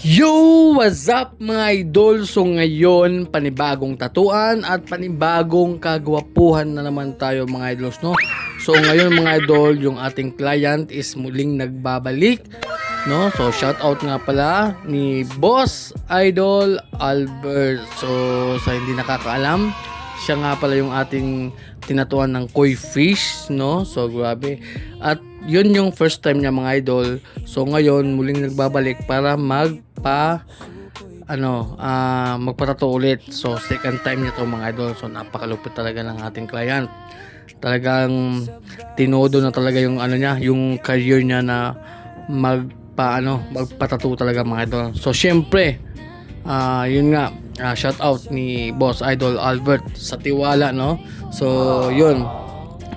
Yo! What's up mga idol? So ngayon, panibagong tatuan at panibagong kagwapuhan na naman tayo mga idols, no? So ngayon mga idol, yung ating client is muling nagbabalik, no? So shout out nga pala ni Boss Idol Albert. So sa hindi nakakaalam, siya nga pala yung ating tinatuan ng koi fish, no? So grabe. At yun yung first time niya mga idol. So ngayon muling nagbabalik para magpatato ulit. So second time niya to mga idol. So napakalupit talaga ng ating client. Talagang tinodo na talaga yung niya, yung career niya na magpatato talaga mga idol. So syempre, yun nga, shout out ni Boss Idol Albert sa tiwala, no? So yun.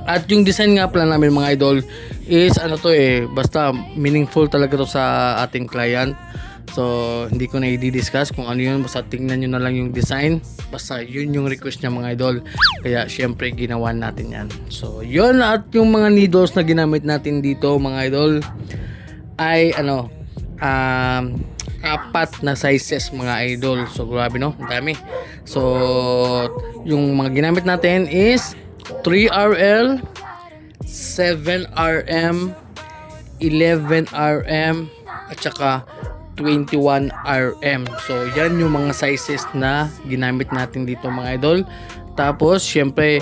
At yung design nga pala namin mga idol is basta meaningful talaga to sa ating client. So hindi ko na i-discuss kung ano yun, basta tingnan nyo na lang yung design, basta yun yung request niya mga idol, kaya syempre ginawa natin yan. So yun, at yung mga needles na ginamit natin dito mga idol ay apat na sizes mga idol. So grabe, no, ang dami. So yung mga ginamit natin is 3RL, 7RM, 11RM at saka 21RM. So yan yung mga sizes na ginamit natin dito mga idol. Tapos syempre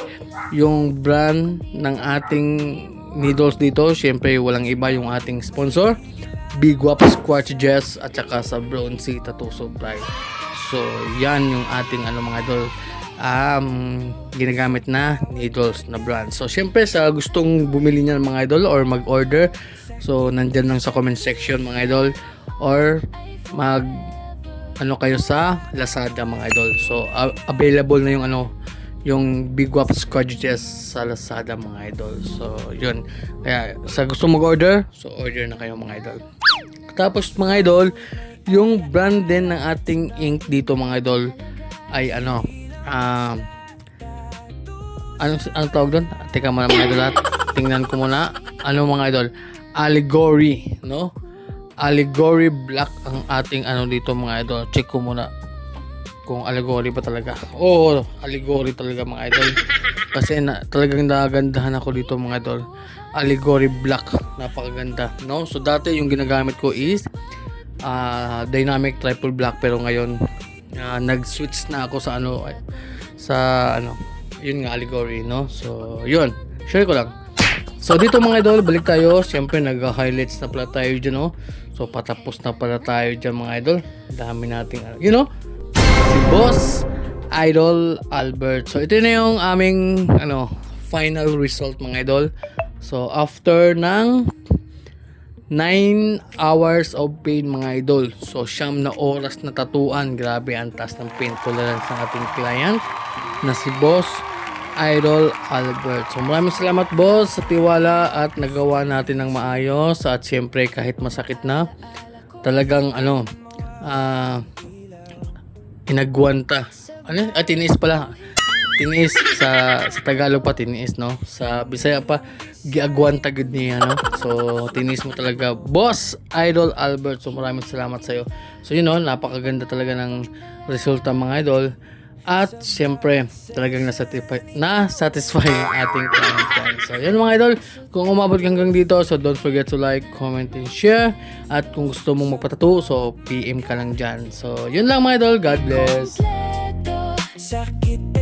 yung brand ng ating needles dito, syempre walang iba, yung ating sponsor, Big Wap Squatch Jess at saka sa Bronzy Tattoo Supply. So yan yung ating mga idol, ginagamit na needles na brand. So syempre sa gustong bumili niyan mga idol or mag-order, so nandyan lang sa comment section mga idol, or kayo sa Lazada mga idol. So available na yung Big Wap Squadges sa Lazada mga idol. So yun, kaya sa gusto mag-order, so order na kayo mga idol. Tapos mga idol, yung brand din ng ating ink dito mga idol ay anong tawag doon? Teka muna mga idol, tingnan ko muna. Mga idol, Allegory, no? Allegory Black ang ating dito mga idol. Check ko muna kung Allegory ba talaga. Oo, Allegory talaga mga idol. Kasi talagang nagandahan ako dito mga idol. Allegory Black, napakaganda, no? So dati yung ginagamit ko is Dynamic Triple Black, pero ngayon nag-switch na ako sa yun nga, Allegory, no? So yun, share ko lang. So dito mga idol, balik tayo. Siyempre nag-highlights na pala tayo dyan, no? So patapos na pala tayo dyan mga idol. Dami nating si Boss Idol Albert. So ito na yung aming final result mga idol. So after ng 9 hours of pain mga idol, so 9 na oras na tatuan. Grabe, ang taas ng pain tolerance ng ating client na si Boss Idol Albert. So maraming salamat boss sa tiwala at nagawa natin ng maayos. At syempre kahit masakit na, talagang inagwanta. Tiniis pala. Tiniis sa Tagalog pa, tiniis, no? Sa Bisaya pa, giagwanta gud niya, no? So tiniis mo talaga Boss Idol Albert. So maraming salamat sa iyo. So napakaganda talaga ng resulta mga idol. At siyempre talagang na-satisfy ang ating client. So yun mga idol, kung umabot hanggang dito, so don't forget to like, comment, and share. At kung gusto mong magpatato, so PM ka lang dyan. So yun lang mga idol, God bless. Sakit